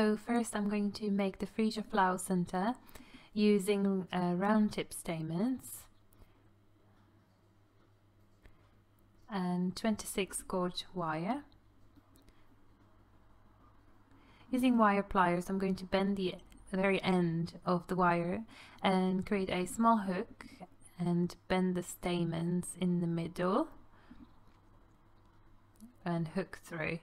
So first I'm going to make the Freesia flower center using round tip stamens and 26 gauge wire. Using wire pliers, I'm going to bend the very end of the wire and create a small hook and bend the stamens in the middle and hook through.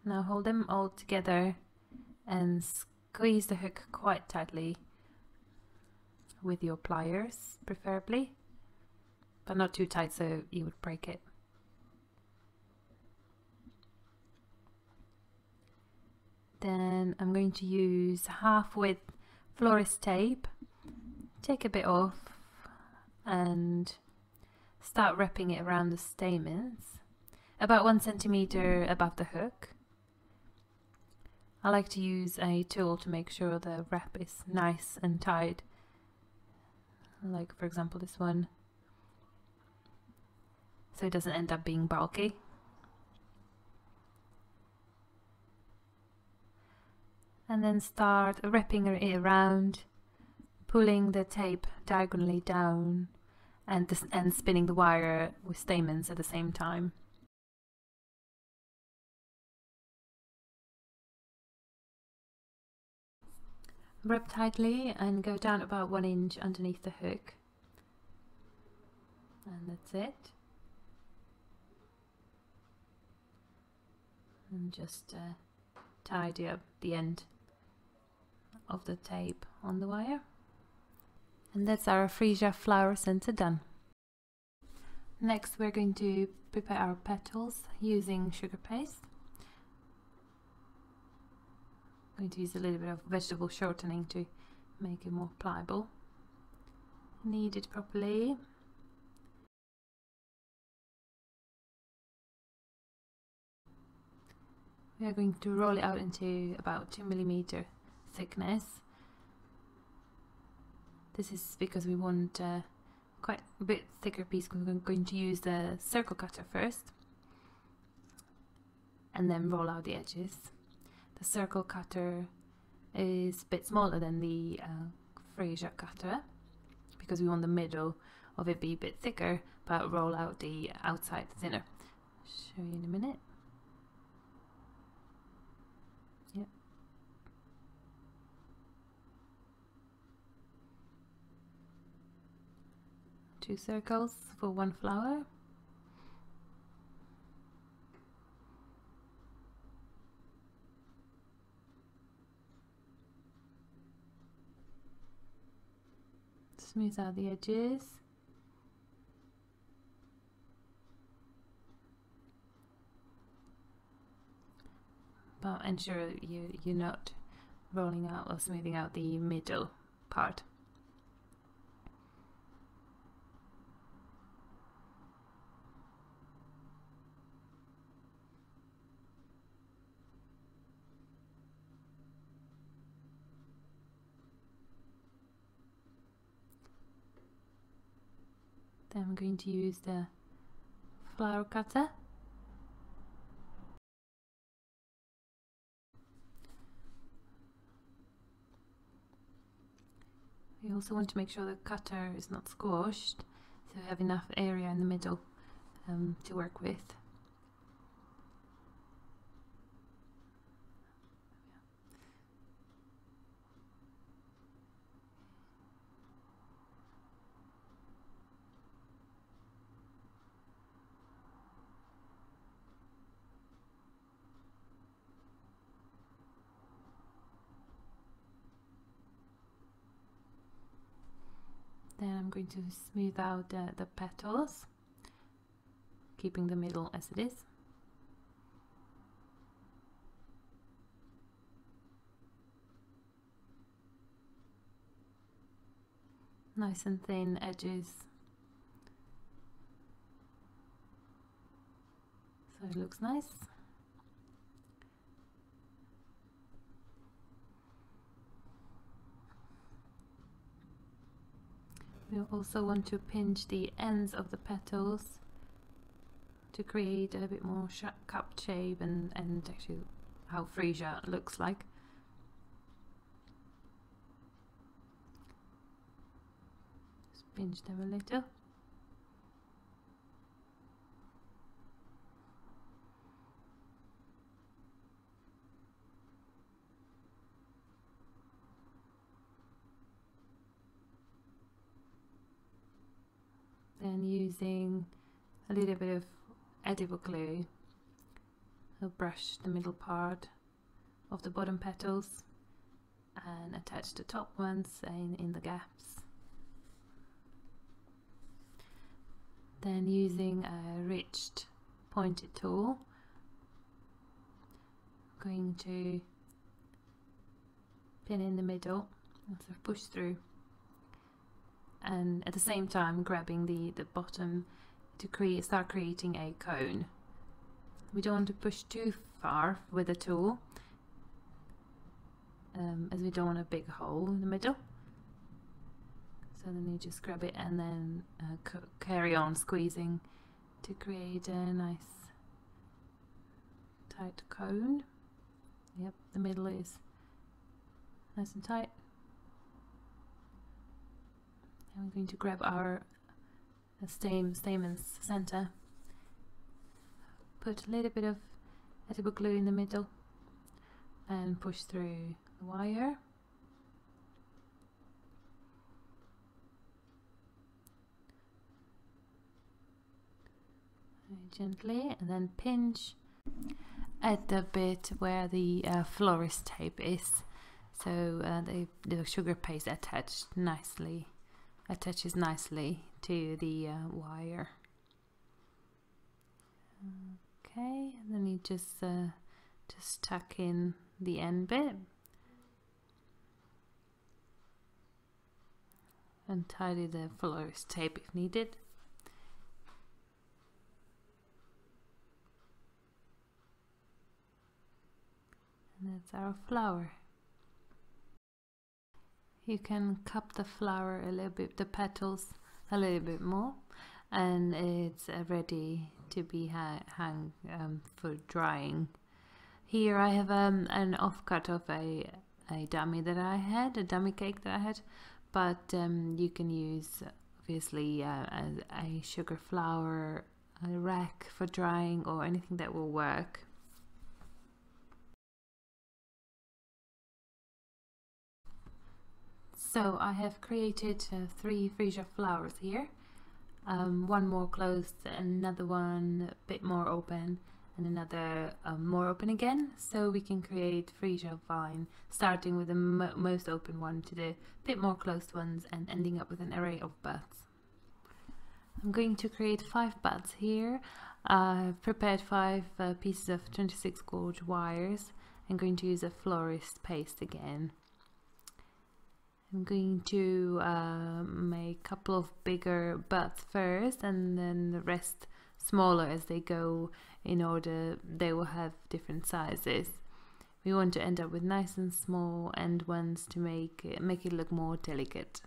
Now hold them all together and squeeze the hook quite tightly with your pliers, preferably, but not too tight so you would break it. Then I'm going to use half width florist tape, take a bit off and start wrapping it around the stamens, about 1 centimeter above the hook. I like to use a tool to make sure the wrap is nice and tight, like for example this one, so it doesn't end up being bulky. And then start wrapping it around, pulling the tape diagonally down and spinning the wire with stamens at the same time. Wrap tightly and go down about 1 inch underneath the hook. And that's it. And just tidy up the end of the tape on the wire. And that's our Freesia flower center done. Next we're going to prepare our petals using sugar paste. I'm going to use a little bit of vegetable shortening to make it more pliable. Knead it properly. We are going to roll it out into about 2 mm thickness. This is because we want quite a bit thicker piece. We're going to use the circle cutter first and then roll out the edges. The circle cutter is a bit smaller than the Freesia cutter because we want the middle of it be a bit thicker but roll out the outside thinner. Show you in a minute. Yep. Two circles for one flower. Smooth out the edges. But ensure you're not rolling out or smoothing out the middle part. Then I'm going to use the flower cutter. We also want to make sure the cutter is not squashed, so we have enough area in the middle to work with. Then I'm going to smooth out the petals, keeping the middle as it is. Nice and thin edges, so it looks nice. We also want to pinch the ends of the petals to create a bit more cup shape and actually how Freesia looks like. Just pinch them a little. Then using a little bit of edible glue, I'll brush the middle part of the bottom petals and attach the top ones in the gaps. Then using a ridged pointed tool, I'm going to pin in the middle and sort of push through, and at the same time grabbing the bottom to start creating a cone. We don't want to push too far with the tool, as we don't want a big hole in the middle. So then you just grab it and then carry on squeezing to create a nice tight cone. Yep, the middle is nice and tight. And we're going to grab our stamens center, put a little bit of edible glue in the middle and push through the wire. Very gently, and then pinch at the bit where the florist tape is, so the sugar paste attaches nicely to the wire. Okay, and then you just tuck in the end bit and tidy the florist tape if needed. And that's our flower. You can cup the flower a little bit, the petals a little bit more, and it's ready to be hung for drying. Here I have an offcut of a dummy that I had, a dummy cake that I had, but you can use obviously a sugar flower, a rack for drying, or anything that will work. So I have created 3 Freesia flowers here, one more closed, another one a bit more open, and another more open again, so we can create Freesia vine, starting with the most open one to the bit more closed ones and ending up with an array of buds. I'm going to create 5 buds here. I've prepared 5 pieces of 26 gauge wires. I'm going to use a florist paste again. I'm going to make a couple of bigger buds first, and then the rest smaller as they go, in order they will have different sizes. We want to end up with nice and small end ones to make it look more delicate.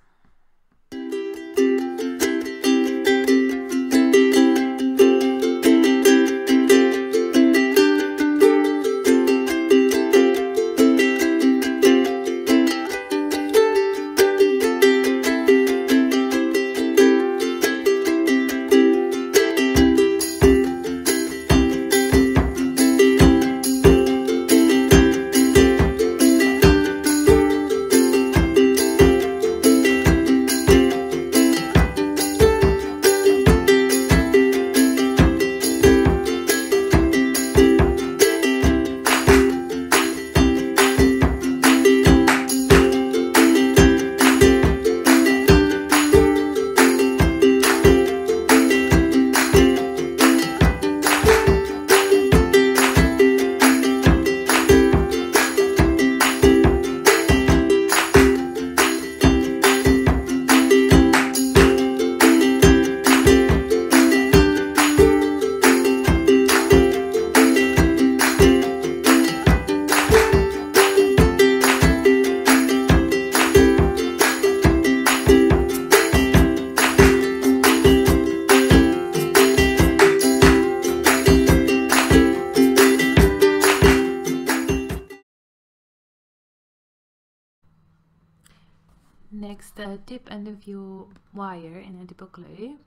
Next, dip end of your wire in edible glue.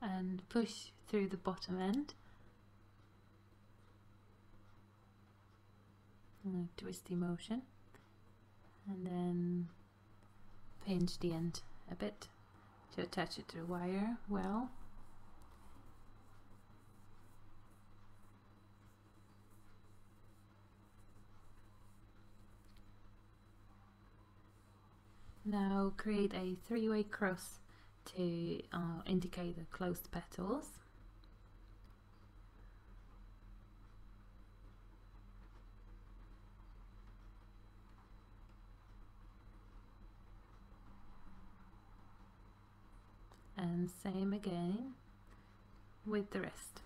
And push through the bottom end. In a twisty motion. And then pinch the end a bit to attach it to the wire well. Now create a three-way cross to indicate the closed petals. And same again with the rest.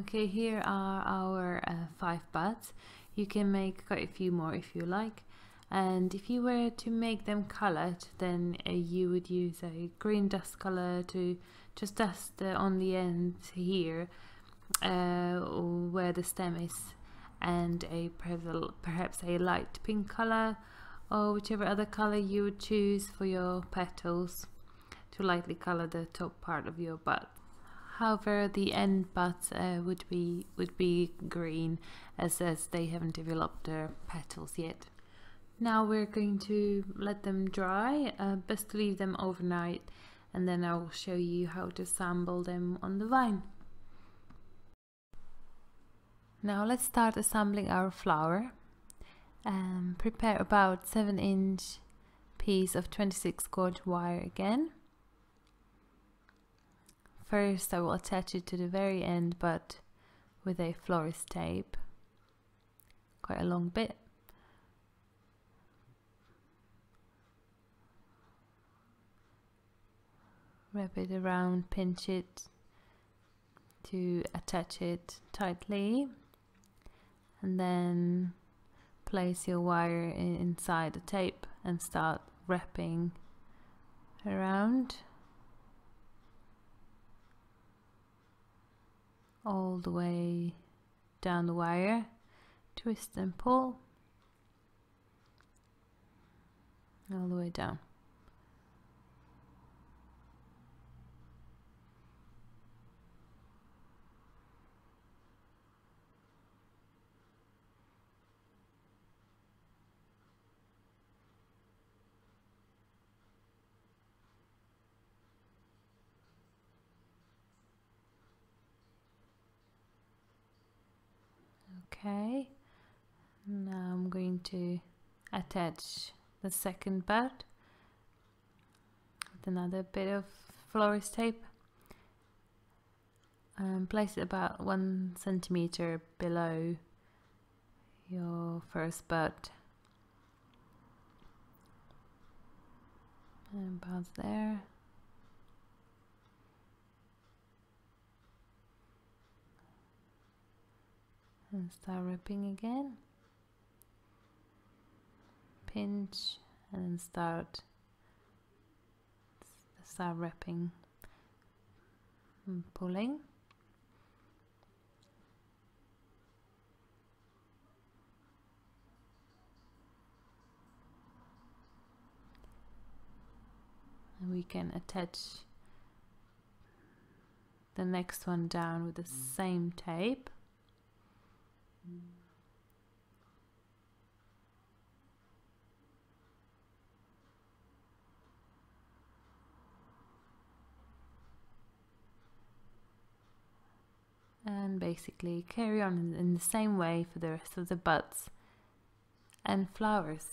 Okay, here are our 5 buds. You can make quite a few more if you like, and if you were to make them colored, then you would use a green dust color to just dust on the end here where the stem is, and perhaps a light pink color, or whichever other color you would choose for your petals to lightly color the top part of your bud. However, the end buds would be green as they haven't developed their petals yet. Now we're going to let them dry. Best to leave them overnight, and then I will show you how to assemble them on the vine. Now let's start assembling our flower. Prepare about 7-inch piece of 26 gauge wire again. First I will attach it to the very end, but with a florist tape, quite a long bit. Wrap it around, pinch it to attach it tightly, and then place your wire inside the tape and start wrapping around all the way down the wire. Twist and pull all the way down. Okay, now I'm going to attach the second bud with another bit of florist tape and place it about 1 centimeter below your first bud, and about there. And start wrapping again. Pinch and then start wrapping and pulling. And we can attach the next one down with the same tape. And basically carry on in the same way for the rest of the buds and flowers.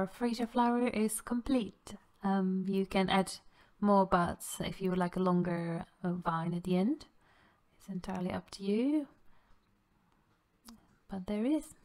our Freesia flower is complete. You can add more buds if you would like a longer vine at the end. It's entirely up to you. But there it is.